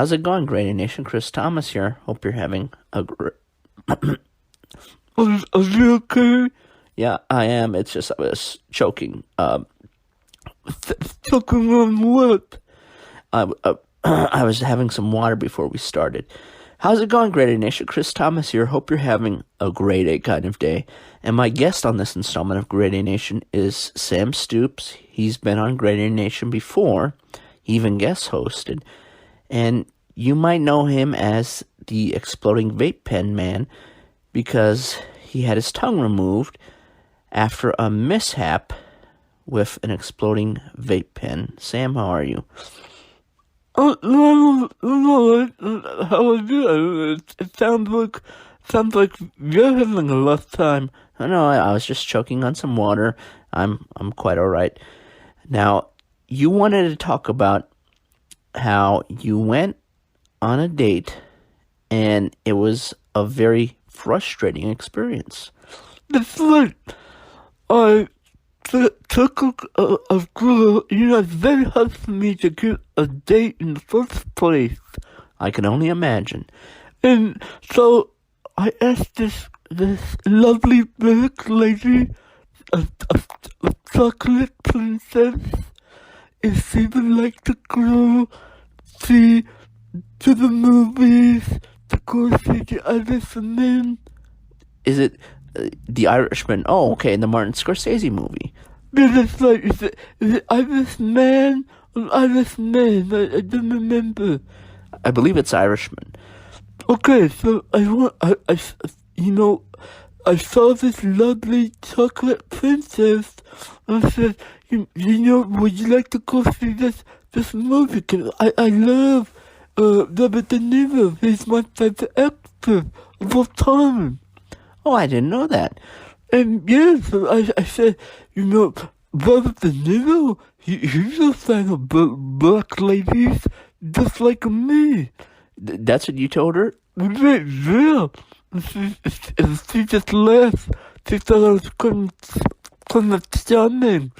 How's it going, Grady Nation? Chris Thomas here. Hope you're having a great... Are you okay? Yeah, I am. It's just I was choking. Choking on what? I was having some water before we started. How's it going, Grady Nation? Chris Thomas here. Hope you're having a grade A kind of day. And my guest on this installment of Grady Nation is Sam Stoops. He's been on Grady Nation before. He even guest hosted. And you might know him as the exploding vape pen man because he had his tongue removed after a mishap with an exploding vape pen. Sam, how are you? No, how are you? It sounds like you're having a rough time. No, I was just choking on some water. I'm quite all right. Now, you wanted to talk about how you went on a date and it was a very frustrating experience. That's right. I took a girl. It's very hard for me to get a date in the first place. I can only imagine. And so I asked this lovely black lady, a chocolate princess, if she would like to go see to the movies, to go see the Irishman. Is it The Irishman? Oh, okay, the Martin Scorsese movie. Yeah, that's right. Is it Irishman or Irishman? I don't remember. I believe it's Irishman. Okay, so I saw this lovely chocolate princess, and I said, would you like to go see this movie? 'Cause I love Robert De Niro. He's my favorite actor of all time. Oh, I didn't know that. And yeah, so I said, Robert De Niro, he's a fan of black ladies just like me. That's what you told her? Yeah. She just laughed. She thought I was kind of charming.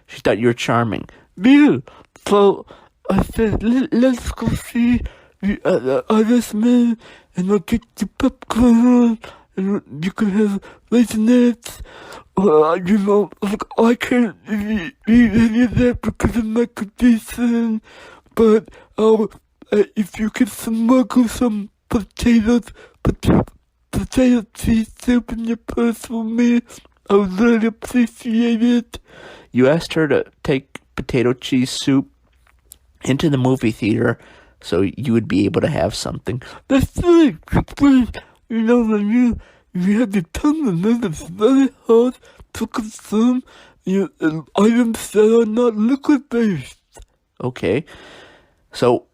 She thought you were charming. Yeah. So I said, let's go see the Irishman, and I'll get you popcorn, and you can have raisinettes. I can't eat any of that because of my condition, but if you could smuggle some potato cheese soup in your purse for me, I would really appreciate it. You asked her to take potato cheese soup into the movie theater so you would be able to have something. That's right. When you have your tongue removed, it's very hard to consume items that are not liquid-based. Okay. So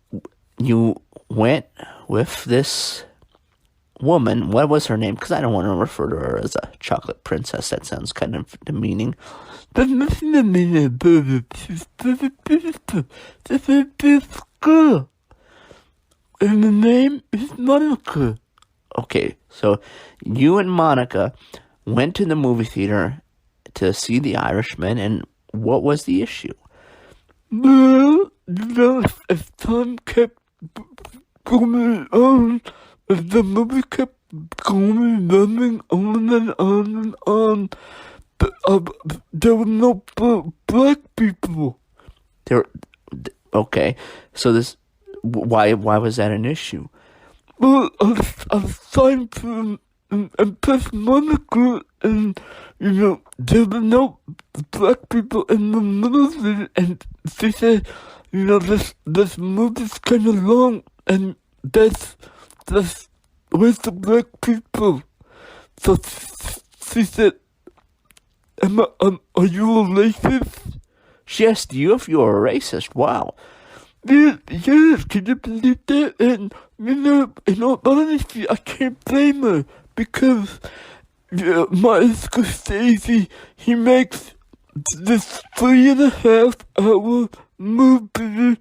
you went with this woman. What was her name? Because I don't want to refer to her as a chocolate princess. That sounds kind of demeaning. There's nothing demeaning about it. She's very beautiful. She's a very beautiful girl. And the name is Monica. Okay, so you and Monica went to the movie theater to see The Irishman, and what was the issue? Well, as time kept going on, as the movie kept running on and on and on, there were no black people. Okay, so why was that an issue? Well, I was trying to impress Monica, and, there were no black people in the movie, and she said, this movie's kind of long, and where's the black people? So she said, are you a racist? She asked you if you were a racist. Wow. Yes, can you believe that? And, in all honesty, I can't blame her, because Martin Scorsese, he makes this 3.5 hour movie,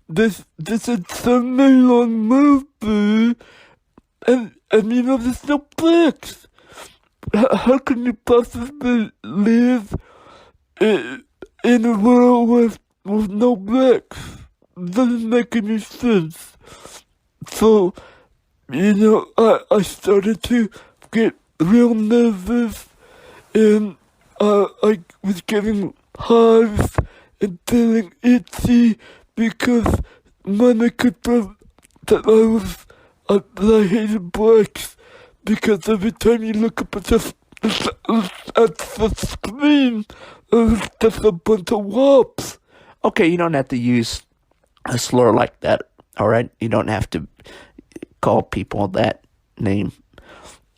this a semi-long movie, and there's no blacks. How can you possibly live in a world with no blacks? Doesn't make any sense. So, I started to get real nervous, and I was getting hives and feeling itchy because Monica thought that I hated blacks, because every time you look up at the screen, it's just a bunch of wops. Okay, you don't have to use a slur like that, all right? You don't have to call people that name.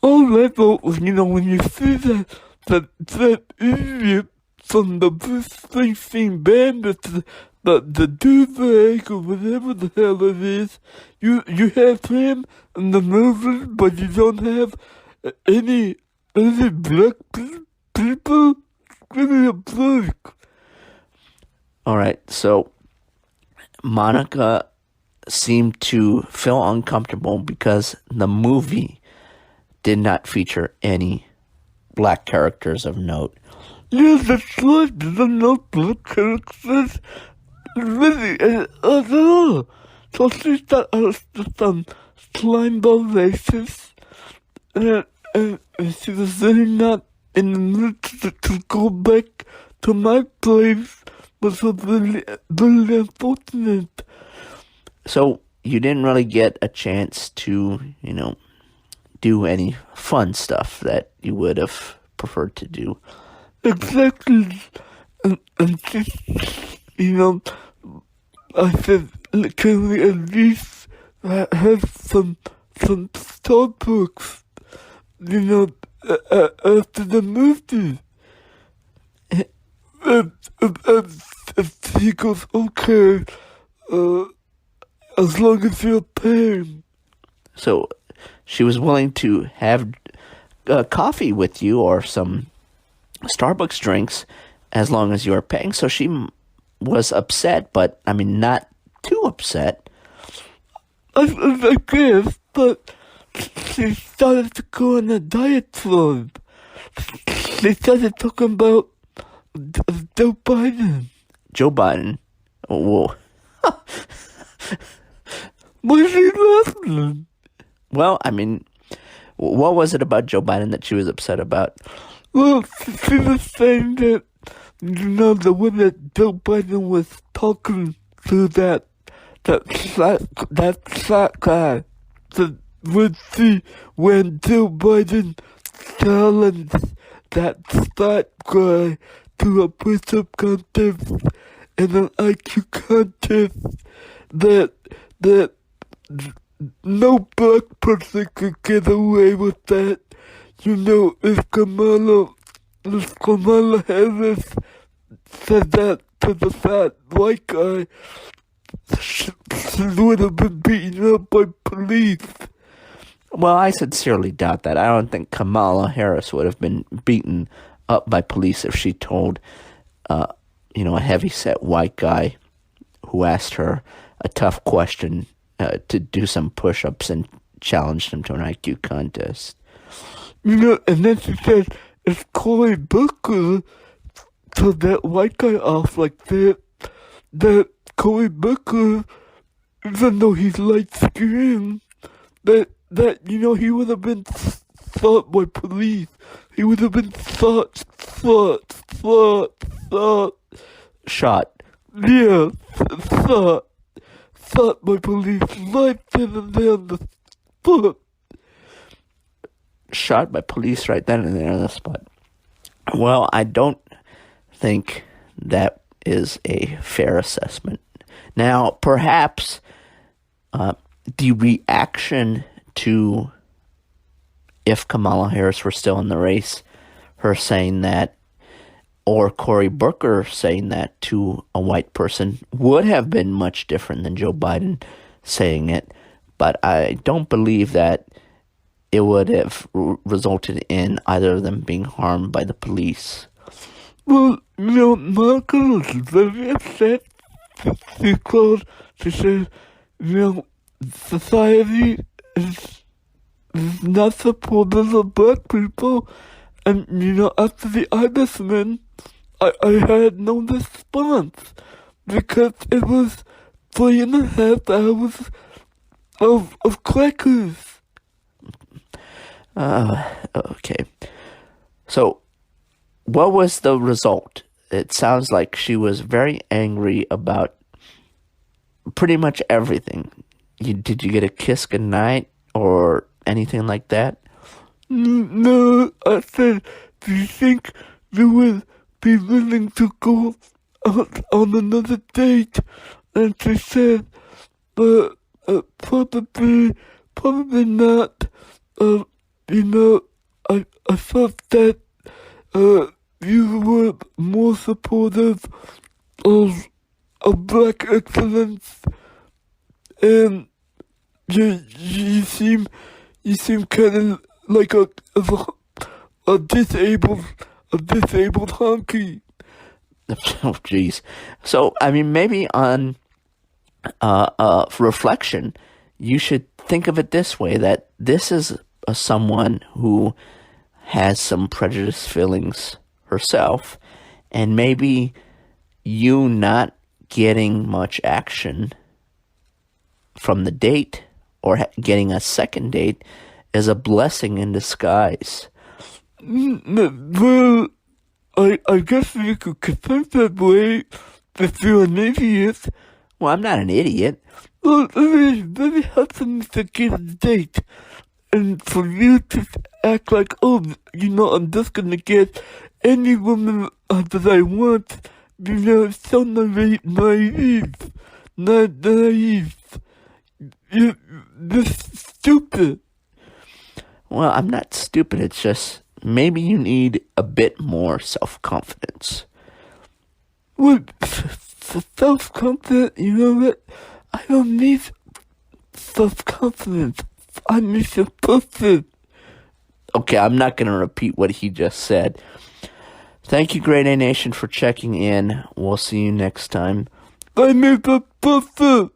All right, but when you see that idiot from the Bruce Springsteen band, the do-rag or whatever the hell it is, you have him in the movie, but you don't have any black people. Give me a break. All right, so Monica seemed to feel uncomfortable because the movie did not feature any black characters of note. Yeah, that's right. There's no black characters really at all. So she thought I was just slime ball racist, and she was really not in the mood to go back to my place, which was really, really unfortunate. So you didn't really get a chance to, do any fun stuff that you would have preferred to do. Exactly. And she, I said, can we at least have some Starbucks, after the movie? And she goes, okay, as long as you're paying. So she was willing to have coffee with you or some Starbucks drinks as long as you were paying. So she was upset, but not too upset. I guess, but she started to go on a diet club. She started talking about Joe Biden. Joe Biden? Whoa. Why is he laughing? Well, what was it about Joe Biden that she was upset about? Well, she was saying that, the way that Joe Biden was talking to that fat guy, that would see when Joe Biden challenged that fat guy to a push-up contest and an IQ contest, that no black person could get away with that. If Kamala Harris said that to the fat white guy, she would have been beaten up by police. Well, I sincerely doubt that. I don't think Kamala Harris would have been beaten up by police if she told, a heavyset white guy who asked her a tough question to do some push-ups and challenged him to an IQ contest. And then she said, if Cory Booker told that white guy off like that Cory Booker, even though he's light-skinned, that he would have been thought by police. He would have been thought. Shot. Yeah, thought by police right then and there on the spot. Shot by police right then and there on the spot. Well, I don't think that is a fair assessment. Now, perhaps the reaction to, if Kamala Harris were still in the race, her saying that, or Cory Booker saying that to a white person, would have been much different than Joe Biden saying it. But I don't believe that it would have resulted in either of them being harmed by the police. Well, Monica was very upset. She said, society is not supportive of black people. And, after the Irishman, I had no response because it was 3.5 hours of crackers. Okay. So, what was the result? It sounds like she was very angry about pretty much everything. Did you get a kiss goodnight or anything like that? No, I said, do you think they would be willing to go out on another date? And she said, probably not. I thought that, you were more supportive of black excellence, and you seem kind of like a disabled honky. Oh, jeez. So, I mean, maybe on for reflection, you should think of it this way: that this is someone who has some prejudiced feelings herself, and maybe you not getting much action from the date or getting a second date is a blessing in disguise. Well, I guess you could think that way if you're an idiot. Well, I'm not an idiot. Well, let me help them to get a date. And for you to act like, oh, I'm just gonna get any woman that I want, it's so naive. Not naive. You're stupid. Well, I'm not stupid. It's just maybe you need a bit more self-confidence. What? Self-confidence? You know what? I don't need self-confidence. I need a pussy. Okay, I'm not going to repeat what he just said. Thank you, Grade A Nation, for checking in. We'll see you next time. I need a pussy.